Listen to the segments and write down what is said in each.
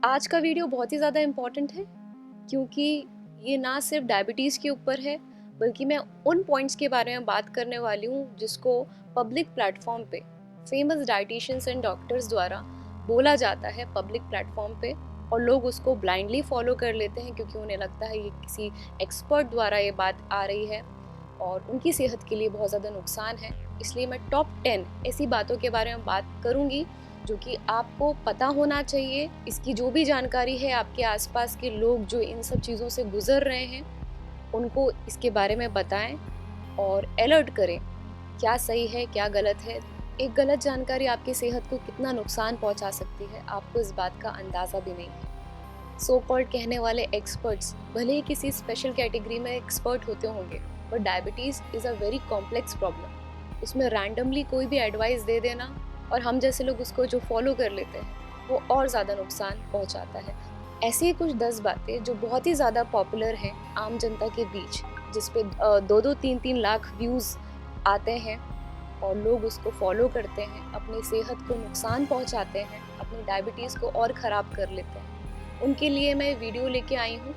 आज का वीडियो बहुत ही ज़्यादा इम्पॉर्टेंट है क्योंकि ये ना सिर्फ डायबिटीज़ के ऊपर है बल्कि मैं उन पॉइंट्स के बारे में बात करने वाली हूँ जिसको पब्लिक प्लेटफॉर्म पे फेमस डाइटिशियंस एंड डॉक्टर्स द्वारा बोला जाता है पब्लिक प्लेटफॉर्म पे, और लोग उसको ब्लाइंडली फॉलो कर लेते हैं क्योंकि उन्हें लगता है ये किसी एक्सपर्ट द्वारा ये बात आ रही है और उनकी सेहत के लिए बहुत ज़्यादा नुकसान है। इसलिए मैं टॉप 10 ऐसी बातों के बारे में बात करूँगी जो कि आपको पता होना चाहिए। इसकी जो भी जानकारी है, आपके आसपास के लोग जो इन सब चीज़ों से गुजर रहे हैं उनको इसके बारे में बताएं और अलर्ट करें क्या सही है क्या गलत है। एक गलत जानकारी आपकी सेहत को कितना नुकसान पहुंचा सकती है आपको इस बात का अंदाज़ा भी नहीं है। सो कॉल्ड कहने वाले एक्सपर्ट्स भले ही किसी स्पेशल कैटेगरी में एक्सपर्ट होते होंगे, but diabetes is a very complex problem. उसमें रैंडमली कोई भी एडवाइस दे देना और हम जैसे लोग उसको जो फॉलो कर लेते हैं वो और ज़्यादा नुकसान पहुंचाता है। ऐसी ही कुछ 10 बातें जो बहुत ही ज़्यादा पॉपुलर हैं आम जनता के बीच, जिस पे 2-2 3-3 लाख व्यूज़ आते हैं और लोग उसको फॉलो करते हैं, अपनी सेहत को नुकसान पहुंचाते हैं, अपनी डायबिटीज़ को और ख़राब कर लेते हैं। उनके लिए मैं वीडियो लेके आई हूँ।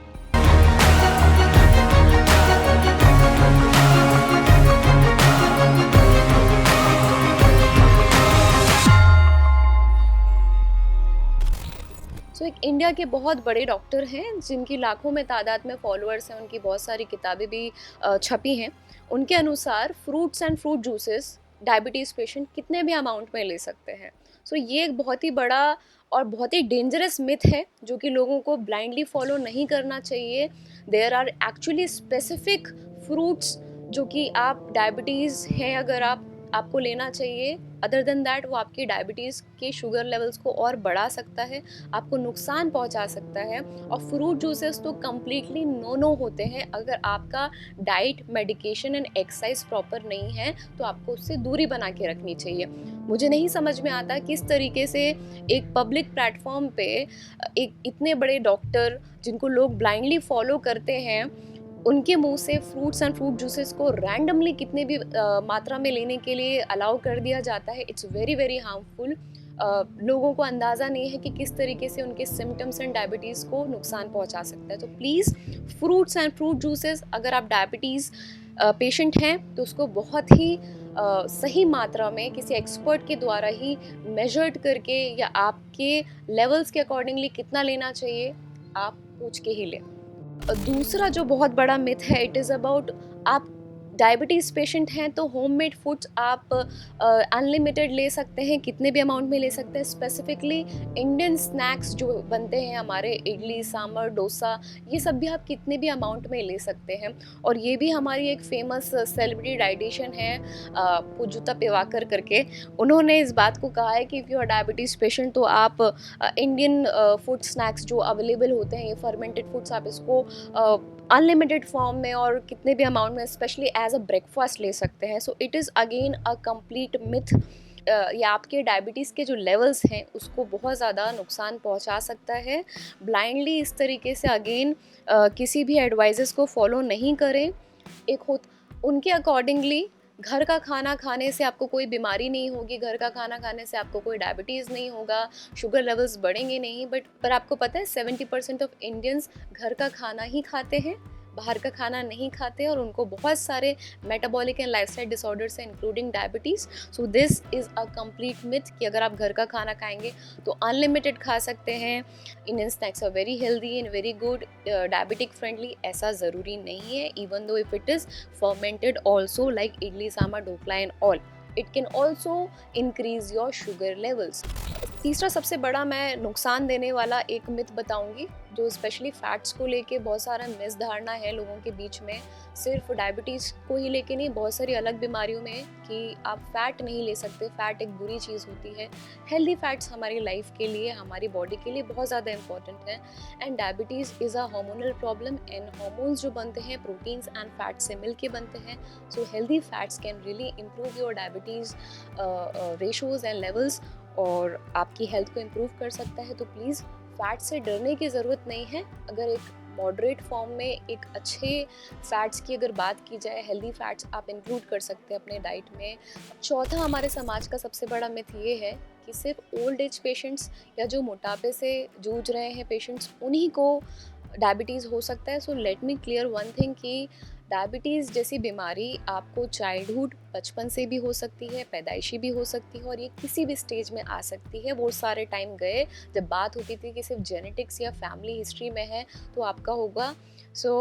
एक इंडिया के बहुत बड़े डॉक्टर हैं जिनकी लाखों में तादाद में फॉलोअर्स हैं, उनकी बहुत सारी किताबें भी छपी हैं। उनके अनुसार fruits and fruit juices diabetes patient कितने भी अमाउंट में ले सकते हैं। ये एक बहुत ही बड़ा और बहुत ही डेंजरस मिथ है जो कि लोगों को ब्लाइंडली फॉलो नहीं करना चाहिए। There are actually specific fruits जो कि आप डायबिटीज़ हैं अगर आपको लेना चाहिए। अदर देन दैट वो आपकी डायबिटीज़ के शुगर लेवल्स को और बढ़ा सकता है, आपको नुकसान पहुंचा सकता है। और फ्रूट जूसेस तो कम्प्लीटली नो होते हैं। अगर आपका diet, medication and exercise proper नहीं है तो आपको उससे दूरी बना के रखनी चाहिए। मुझे नहीं समझ में आता किस तरीके से एक पब्लिक प्लेटफॉर्म पे एक इतने बड़े डॉक्टर जिनको लोग ब्लाइंडली फॉलो करते हैं, उनके मुंह से फ्रूट्स एंड फ्रूट जूसेस को रैंडमली कितने भी मात्रा में लेने के लिए अलाउ कर दिया जाता है। It's very very harmful. लोगों को अंदाज़ा नहीं है कि किस तरीके से उनके सिम्टम्स एंड डायबिटीज़ को नुकसान पहुंचा सकता है। तो please fruits and fruit juices, अगर आप डायबिटीज़ पेशेंट हैं तो उसको बहुत ही सही मात्रा में किसी एक्सपर्ट के द्वारा ही मेजर्ड करके या आपके लेवल्स के अकॉर्डिंगली कितना लेना चाहिए आप पूछ के ही लें। दूसरा जो बहुत बड़ा मिथ है, इट इज़ अबाउट आप डायबिटीज़ पेशेंट हैं तो होममेड फूड्स आप अनलिमिटेड ले सकते हैं, कितने भी अमाउंट में ले सकते हैं। स्पेसिफिकली इंडियन स्नैक्स जो बनते हैं हमारे, इडली, सांभर, डोसा, ये सब भी आप कितने भी अमाउंट में ले सकते हैं। और ये भी हमारी एक फेमस सेलिब्रिटी डाइटिशियन है पूजुता पेवाकर करके, उन्होंने इस बात को कहा है कि if you are diabetes patient तो आप इंडियन फूड स्नैक्स जो अवेलेबल होते हैं, ये फर्मेंटेड फूड्स, आप इसको अनलिमिटेड फॉर्म में और कितने भी अमाउंट में स्पेशली एज अ ब्रेकफास्ट ले सकते हैं। So it is again a complete myth. ये आपके डायबिटीज़ के जो लेवल्स हैं उसको बहुत ज़्यादा नुकसान पहुंचा सकता है। ब्लाइंडली इस तरीके से अगेन किसी भी एडवाइजेस को फॉलो नहीं करें। एक हो उनके अकॉर्डिंगली घर का खाना खाने से आपको कोई बीमारी नहीं होगी, घर का खाना खाने से आपको कोई डायबिटीज़ नहीं होगा, शुगर लेवल्स बढ़ेंगे नहीं। पर आपको पता है 70% ऑफ इंडियंस घर का खाना ही खाते हैं, बाहर का खाना नहीं खाते, और उनको बहुत सारे मेटाबॉलिक एंड लाइफस्टाइल डिसऑर्डर्स हैं including diabetes. So this is a complete myth कि अगर आप घर का खाना खाएंगे तो अनलिमिटेड खा सकते हैं। Indian snacks are very healthy and very good, diabetic friendly, ऐसा ज़रूरी नहीं है। Even though if it is fermented also like idli, sambar, dokla and all, it can also increase your sugar levels. तीसरा सबसे बड़ा मैं नुकसान देने वाला एक मिथ बताऊंगी जो स्पेशली फैट्स को लेके बहुत सारा मिसधारणा है लोगों के बीच में। सिर्फ डायबिटीज़ को ही लेके नहीं, बहुत सारी अलग बीमारियों में कि आप फैट नहीं ले सकते, फैट एक बुरी चीज़ होती है। हेल्दी फैट्स हमारी लाइफ के लिए, हमारी बॉडी के लिए बहुत ज़्यादा इंपॉर्टेंट है। And diabetes is a hormonal problem and hormones जो बनते हैं प्रोटीन्स एंड फैट से मिल के बनते हैं। So healthy fats can really improve your diabetes ratios and levels और आपकी हेल्थ को इम्प्रूव कर सकता है। तो प्लीज़ फैट से डरने की ज़रूरत नहीं है। अगर एक मॉडरेट फॉर्म में एक अच्छे फैट्स की अगर बात की जाए, हेल्दी फैट्स आप इंक्लूड कर सकते हैं अपने डाइट में। चौथा हमारे समाज का सबसे बड़ा मिथ ये है कि सिर्फ ओल्ड एज पेशेंट्स या जो मोटापे से जूझ रहे हैं पेशेंट्स उन्हीं को डायबिटीज़ हो सकता है। So let me clear one thing कि डायबिटीज़ जैसी बीमारी आपको चाइल्डहुड बचपन से भी हो सकती है, पैदाइशी भी हो सकती है और ये किसी भी स्टेज में आ सकती है। वो सारे टाइम गए जब बात होती थी कि सिर्फ जेनेटिक्स या फैमिली हिस्ट्री में है तो आपका होगा। सो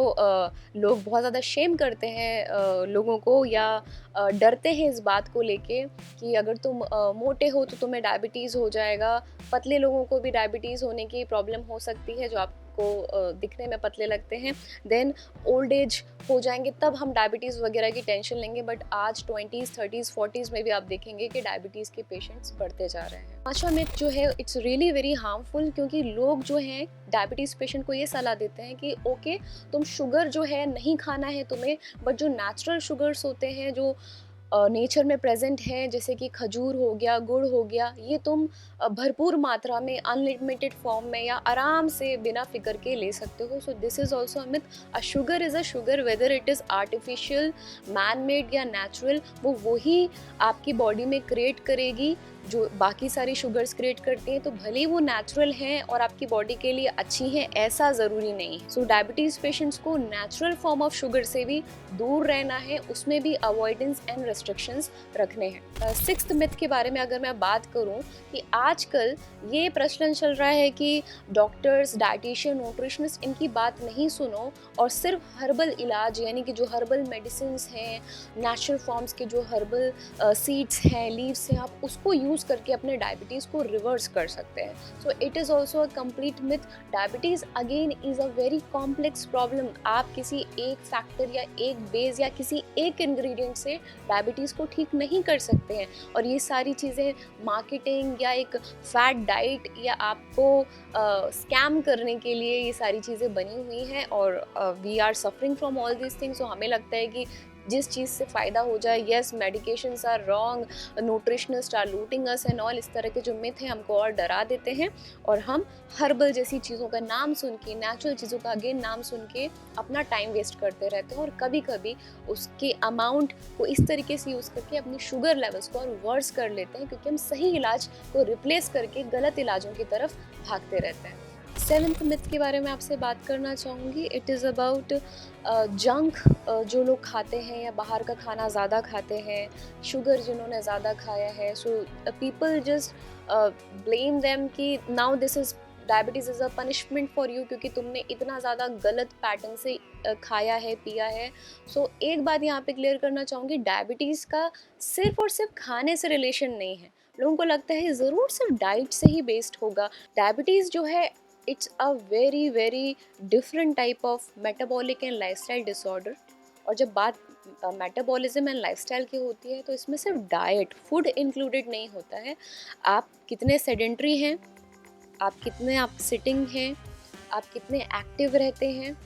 लोग बहुत ज़्यादा शेम करते हैं लोगों को या डरते हैं इस बात को लेके कि अगर तुम मोटे हो तो तुम्हें डायबिटीज़ हो जाएगा। पतले लोगों को भी डायबिटीज़ होने की प्रॉब्लम हो सकती है जो आपको दिखने में पतले लगते हैं। देन ओल्ड एज हो जाएंगे तब हम डायबिटीज़ वगैरह की टेंशन लेंगे, बट आज 20s 30s 40s में भी आप देखेंगे कि डायबिटीज़ के पेशेंट्स बढ़ते जा रहे हैं। पांचवा मिथ जो है इट्स रियली वेरी हार्मफुल, क्योंकि लोग जो हैं डायबिटीज़ पेशेंट को ये सलाह देते हैं कि ओके तुम शुगर जो है नहीं खाना है तुम्हें, बट जो नेचुरल शुगर्स होते हैं जो नेचर में प्रेजेंट है जैसे कि खजूर हो गया, गुड़ हो गया, ये तुम भरपूर मात्रा में अनलिमिटेड फॉर्म में या आराम से बिना फिक्र के ले सकते हो। So this is also a myth. A sugar is a sugar, whether it is artificial, man made या नेचुरल, वो वही आपकी बॉडी में क्रिएट करेगी जो बाकी सारी शुगर्स क्रिएट करती हैं। तो भले ही वो नेचुरल हैं और आपकी बॉडी के लिए अच्छी हैं, ऐसा ज़रूरी नहीं है। सो डायबिटीज़ पेशेंट्स को नेचुरल फॉर्म ऑफ शुगर से भी दूर रहना है, उसमें भी अवॉइडेंस एंड रेस्ट्रिक्शंस रखने हैं। सिक्स्थ मिथ के बारे में अगर मैं बात करूं कि आजकल ये प्रचलन चल रहा है कि डॉक्टर्स, डाइटिशियन, न्यूट्रिशनिस्ट इनकी बात नहीं सुनो और सिर्फ हर्बल इलाज यानी कि जो हर्बल मेडिसिन्स हैं, नेचुरल फॉर्म्स के जो हर्बल सीड्स हैं, लीव्स हैं, आप उसको यूज़ करके अपने डायबिटीज़ को रिवर्स कर सकते हैं। So it is also a complete myth. Diabetes again is a very complex problem. आप किसी एक फैक्टर या एक बेस या किसी एक इंग्रेडिएंट से डायबिटीज़ को ठीक नहीं कर सकते हैं। और ये सारी चीज़ें मार्केटिंग या एक फैट डाइट या आपको स्कैम करने के लिए ये सारी चीज़ें बनी हुई हैं और we are suffering from all this things. तो हमें लगता है कि जिस चीज़ से फ़ायदा हो जाए, yes medications are wrong, nutritionist are looting us and all, इस तरह के जो मिथ हैं हमको और डरा देते हैं और हम हर्बल जैसी चीज़ों का नाम सुन के, नेचुरल चीज़ों का अगेन नाम सुन के अपना टाइम वेस्ट करते रहते हैं और कभी कभी उसके अमाउंट को इस तरीके से यूज़ करके अपनी शुगर लेवल्स को और वर्स कर लेते हैं, क्योंकि हम सही इलाज को रिप्लेस करके गलत इलाजों की तरफ भागते रहते हैं। सेवन्थ मिथ के बारे में आपसे बात करना चाहूँगी। इट इज़ अबाउट जंक जो लोग खाते हैं या बाहर का खाना ज़्यादा खाते हैं, शुगर जिन्होंने ज़्यादा खाया है। So people just blame them कि now this is diabetes is a punishment for you, क्योंकि तुमने इतना ज़्यादा गलत पैटर्न से खाया है, पिया है। सो एक बात यहाँ पे क्लियर करना चाहूँगी, डायबिटीज़ का सिर्फ और सिर्फ खाने से रिलेशन नहीं है। लोगों को लगता है ज़रूर सिर्फ डाइट से ही बेस्ड होगा। डायबिटीज़ जो है it's a very very different type of metabolic and lifestyle disorder. और जब बात मेटाबॉलिज्म एंड लाइफस्टाइल की होती है तो इसमें सिर्फ डाइट, फूड इंक्लूडेड नहीं होता है। आप कितने सेडेंट्री हैं, आप सिटिंग हैं, आप कितने एक्टिव रहते हैं,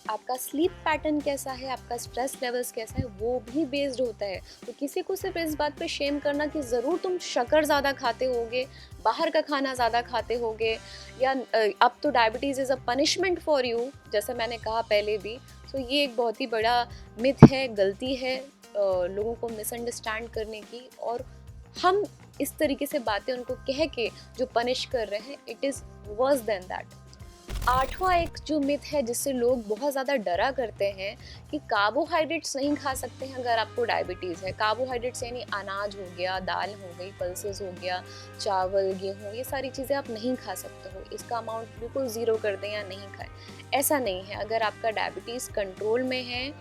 आपका स्लीप पैटर्न कैसा है, आपका स्ट्रेस लेवल्स कैसा है, वो भी बेस्ड होता है। तो किसी को सिर्फ इस बात पे शेम करना कि ज़रूर तुम शक्कर ज़्यादा खाते होगे, बाहर का खाना ज़्यादा खाते होगे, या अब तो diabetes is a punishment for you, जैसे मैंने कहा पहले भी। तो ये एक बहुत ही बड़ा मिथ है, गलती है लोगों को मिसअंडरस्टैंड करने की, और हम इस तरीके से बातें उनको कह के जो पनिश कर रहे हैं, it is worse than that. आठवां एक जो मिथ है जिससे लोग बहुत ज़्यादा डरा करते हैं कि कार्बोहाइड्रेट्स नहीं खा सकते हैं अगर आपको डायबिटीज़ है। कार्बोहाइड्रेट्स यानी अनाज हो गया, दाल हो गई, पल्सेस हो गया, चावल, गेहूँ, ये सारी चीज़ें आप नहीं खा सकते हो। इसका अमाउंट बिल्कुल ज़ीरो कर दें या नहीं खाएं, ऐसा नहीं है। अगर आपका डायबिटीज़ कंट्रोल में है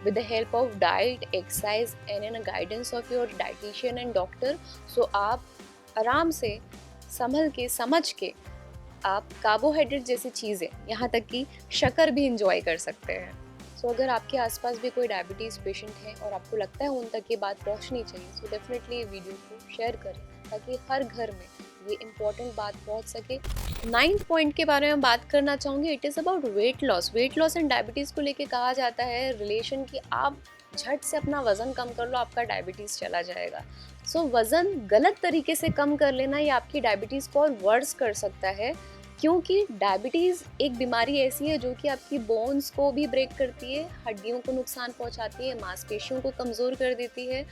with the help of diet, exercise and in a guidance of your dietitian and doctor, so आप आराम से संभल के समझ के आप कार्बोहाइड्रेट जैसी चीज़ें, यहाँ तक कि शक्कर भी इंजॉय कर सकते हैं। सो अगर आपके आसपास भी कोई डायबिटीज़ पेशेंट है और आपको लगता है उन तक ये बात पहुँचनी चाहिए, सो डेफिनेटली ये वीडियो को शेयर करें ताकि हर घर में ये इम्पॉर्टेंट बात पहुँच सके। 9th पॉइंट के बारे में बात करना चाहूँगी। It is about weight loss. Weight loss and diabetes को लेके कहा जाता है रिलेशन कि आप झट से अपना वज़न कम कर लो, आपका डायबिटीज़ चला जाएगा। सो वज़न गलत तरीके से कम कर लेना ये आपकी डायबिटीज़ को और वर्स कर सकता है, क्योंकि डायबिटीज़ एक बीमारी ऐसी है जो कि आपकी बोन्स को भी ब्रेक करती है, हड्डियों को नुकसान पहुंचाती है, मांसपेशियों को कमज़ोर कर देती है।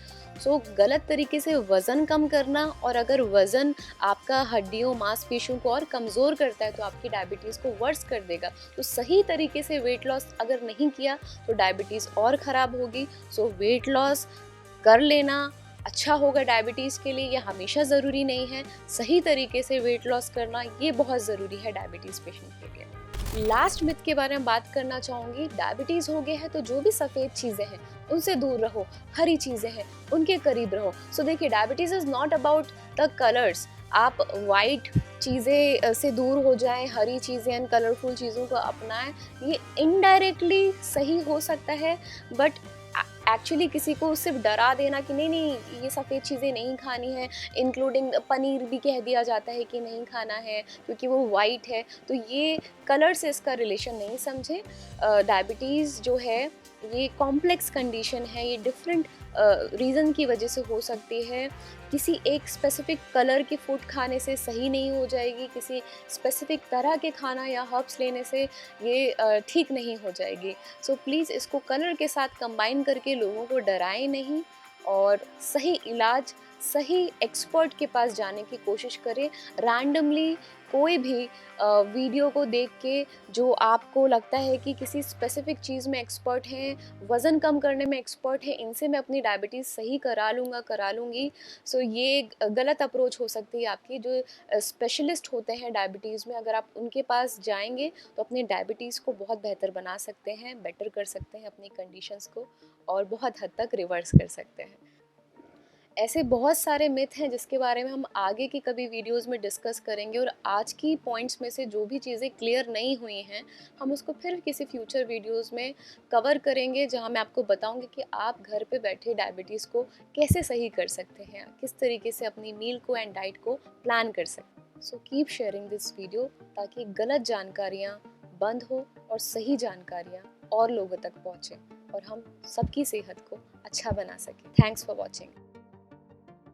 सो गलत तरीके से वज़न कम करना, और अगर वज़न आपका हड्डियों मांसपेशियों को और कमज़ोर करता है तो आपकी डायबिटीज़ को वर्स कर देगा। तो सही तरीके से वेट लॉस अगर नहीं किया तो डायबिटीज़ और ख़राब होगी। सो वेट लॉस कर लेना अच्छा होगा डायबिटीज़ के लिए, ये हमेशा ज़रूरी नहीं है। सही तरीके से वेट लॉस करना ये बहुत ज़रूरी है डायबिटीज़ पेशेंट के लिए। लास्ट मिथ के बारे में बात करना चाहूँगी, डायबिटीज़ हो गया है तो जो भी सफ़ेद चीज़ें हैं उनसे दूर रहो, हरी चीज़ें हैं उनके करीब रहो। सो देखिए, diabetes is not about the colours. आप वाइट चीज़ें से दूर हो जाएं, हरी चीज़ें एंड कलरफुल चीज़ों को अपनाएं, ये इनडायरेक्टली सही हो सकता है, बट एक्चुअली किसी को सिर्फ डरा देना कि नहीं नहीं ये सफ़ेद चीज़ें नहीं खानी है, इंक्लूडिंग पनीर भी कह दिया जाता है कि नहीं खाना है क्योंकि वो वाइट है, तो ये कलर से इसका रिलेशन नहीं समझे। डायबिटीज़ जो है ये कॉम्प्लेक्स कंडीशन है, ये डिफरेंट रीज़न की वजह से हो सकती है। किसी एक स्पेसिफिक कलर की फूड खाने से सही नहीं हो जाएगी, किसी स्पेसिफिक तरह के खाना या हर्ब्स लेने से ये ठीक नहीं हो जाएगी। सो प्लीज़ इसको कलर के साथ कंबाइन करके लोगों को डराएं नहीं, और सही इलाज सही एक्सपर्ट के पास जाने की कोशिश करें। रैंडमली कोई भी वीडियो को देख के जो आपको लगता है कि किसी स्पेसिफिक चीज़ में एक्सपर्ट हैं, वज़न कम करने में एक्सपर्ट हैं, इनसे मैं अपनी डायबिटीज़ सही करा लूँगा, करा लूँगी, सो ये एक गलत अप्रोच हो सकती है आपकी। जो स्पेशलिस्ट होते हैं डायबिटीज़ में, अगर आप उनके पास जाएंगे तो अपनी डायबिटीज़ को बहुत बेहतर बना सकते हैं, बेटर कर सकते हैं अपनी कंडीशंस को, और बहुत हद तक रिवर्स कर सकते हैं। ऐसे बहुत सारे मिथ हैं जिसके बारे में हम आगे की कभी वीडियोस में डिस्कस करेंगे, और आज की पॉइंट्स में से जो भी चीज़ें क्लियर नहीं हुई हैं हम उसको फिर किसी फ्यूचर वीडियोस में कवर करेंगे, जहां मैं आपको बताऊंगी कि आप घर पे बैठे डायबिटीज़ को कैसे सही कर सकते हैं, किस तरीके से अपनी मील को एंड डाइट को प्लान कर सकते हैं। So keep sharing this video ताकि गलत जानकारियाँ बंद हो और सही जानकारियाँ और लोगों तक पहुँचें और हम सबकी सेहत को अच्छा बना सकें। Thanks for watching.